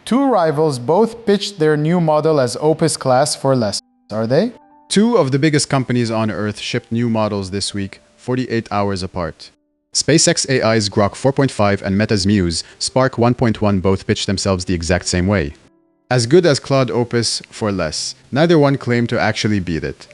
Two rivals both pitched their new model as Opus-Class for less, are they? Two of the biggest companies on Earth shipped new models this week, 48 hours apart. SpaceX AI's Grok 4.5 and Meta's Muse Spark 1.1 both pitched themselves the exact same way. As good as Claude Opus for less, neither one claimed to actually beat it.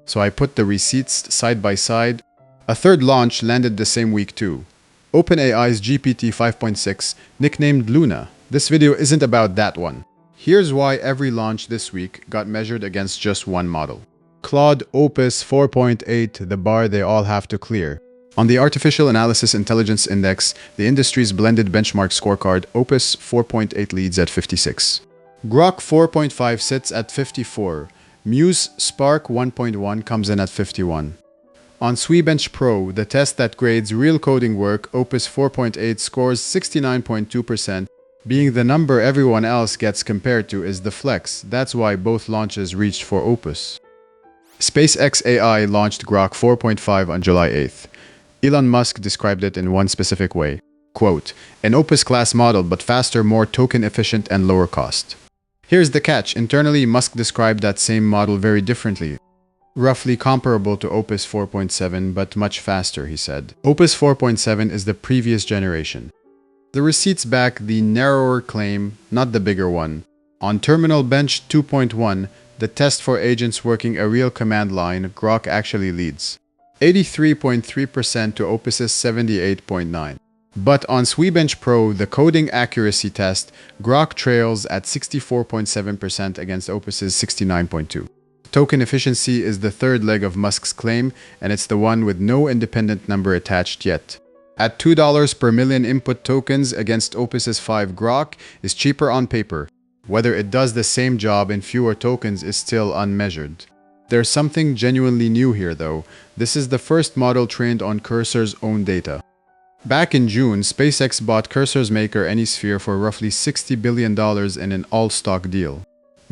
So I put the receipts side by side. A third launch landed the same week too. OpenAI's GPT 5.6, nicknamed Luna. This video isn't about that one. Here's why every launch this week got measured against just one model. Claude Opus 4.8, the bar they all have to clear. On the Artificial Analysis Intelligence Index, the industry's blended benchmark scorecard, Opus 4.8 leads at 56. Grok 4.5 sits at 54. Muse Spark 1.1 comes in at 51. On Swebench Pro, the test that grades real coding work, Opus 4.8 scores 69.2%. Being the number everyone else gets compared to is the flex. That's why both launches reached for Opus. SpaceX AI launched Grok 4.5 on July 8th. Elon Musk described it in one specific way. Quote, an Opus-Class model but faster, more token efficient and lower cost. Here's the catch. Internally, Musk described that same model very differently. Roughly comparable to Opus 4.7 but much faster, he said. Opus 4.7 is the previous generation. The receipts back the narrower claim, not the bigger one. On Terminal Bench 2.1, the test for agents working a real command line, Grok actually leads. 83.3% to Opus's 78.9%. But on Swebench Pro, the coding accuracy test, Grok trails at 64.7% against Opus's 69.2%. Token efficiency is the third leg of Musk's claim, and it's the one with no independent number attached yet. At $2 per million input tokens against Opus's 5, Grok is cheaper on paper. Whether it does the same job in fewer tokens is still unmeasured. There's something genuinely new here though. This is the first model trained on Cursor's own data. Back in June, SpaceX bought Cursor's maker Anysphere for roughly $60 billion in an all-stock deal.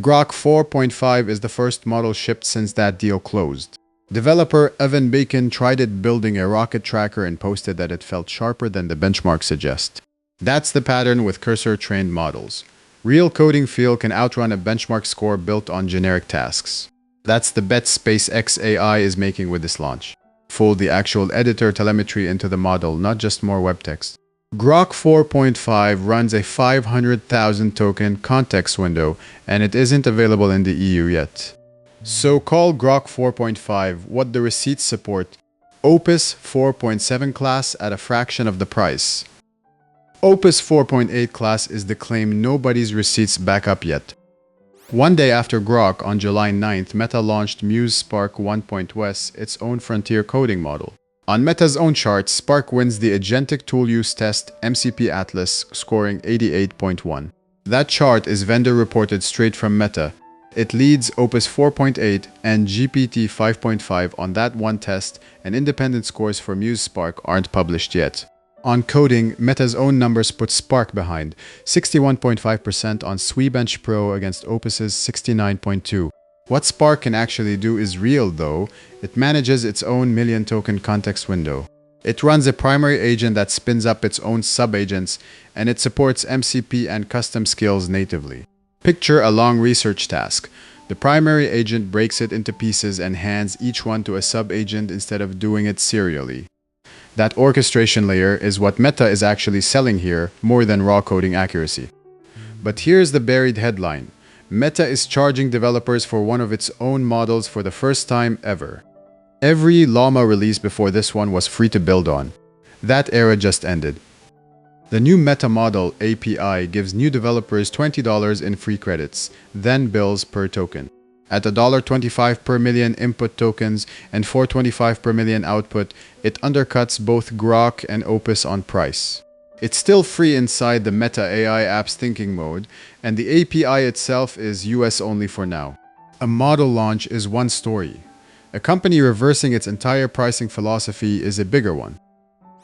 Grok 4.5 is the first model shipped since that deal closed. Developer Evan Bacon tried it building a rocket tracker and posted that it felt sharper than the benchmark suggests. That's the pattern with Cursor-trained models. Real coding feel can outrun a benchmark score built on generic tasks. That's the bet SpaceX AI is making with this launch. Fold the actual editor telemetry into the model, not just more web text. Grok 4.5 runs a 500,000 token context window, and it isn't available in the EU yet. So call Grok 4.5 what the receipts support, Opus 4.7 class at a fraction of the price. Opus 4.8 class is the claim nobody's receipts back up yet. One day after Grok, on July 9th, Meta launched Muse Spark 1.1, its own frontier coding model. On Meta's own chart, Spark wins the Agentic Tool Use Test MCP Atlas, scoring 88.1. That chart is vendor reported straight from Meta. It leads Opus 4.8 and GPT 5.5 on that one test, and independent scores for Muse Spark aren't published yet. On coding, Meta's own numbers put Spark behind, 61.5% on Swebench Pro against Opus's 69.2%. What Spark can actually do is real though. It manages its own million token context window. It runs a primary agent that spins up its own sub-agents, and it supports MCP and custom skills natively. Picture a long research task. The primary agent breaks it into pieces and hands each one to a sub-agent instead of doing it serially. That orchestration layer is what Meta is actually selling here, more than raw coding accuracy. But here's the buried headline. Meta is charging developers for one of its own models for the first time ever. Every Llama release before this one was free to build on. That era just ended. The new Meta Model API gives new developers $20 in free credits, then bills per token. At $1.25 per million input tokens and $4.25 per million output, it undercuts both Grok and Opus on price. It's still free inside the Meta AI app's thinking mode, and the API itself is US only for now. A model launch is one story. A company reversing its entire pricing philosophy is a bigger one.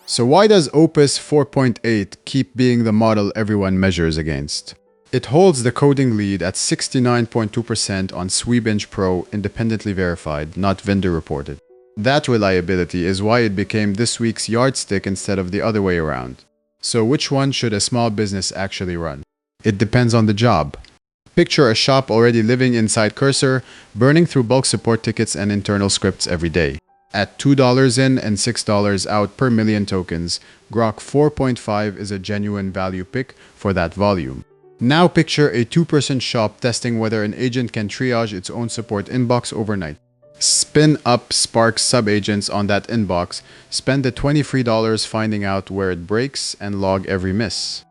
So why does Opus 4.8 keep being the model everyone measures against? It holds the coding lead at 69.2% on Swebench Pro, independently verified, not vendor reported. That reliability is why it became this week's yardstick instead of the other way around. So which one should a small business actually run? It depends on the job. Picture a shop already living inside Cursor, burning through bulk support tickets and internal scripts every day. At $2 in and $6 out per million tokens, Grok 4.5 is a genuine value pick for that volume. Now picture a two-person shop testing whether an agent can triage its own support inbox overnight. Spin up Spark sub-agents on that inbox, spend the $20 free finding out where it breaks, and log every miss.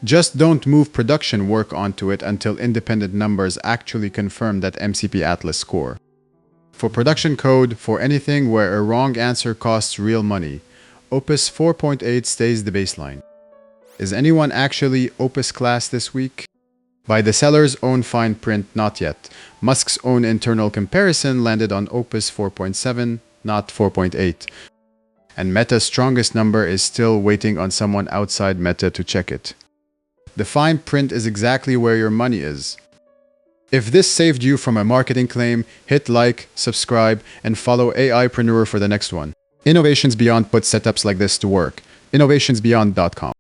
Just don't move production work onto it until independent numbers actually confirm that MCP Atlas score. For production code, for anything where a wrong answer costs real money, Opus 4.8 stays the baseline. Is anyone actually Opus-Class this week? By the seller's own fine print, not yet. Musk's own internal comparison landed on Opus 4.7, not 4.8. And Meta's strongest number is still waiting on someone outside Meta to check it. The fine print is exactly where your money is. If this saved you from a marketing claim, hit like, subscribe, and follow AI.Preneur for the next one. Innovations Beyond puts setups like this to work. innovationsbeyond.com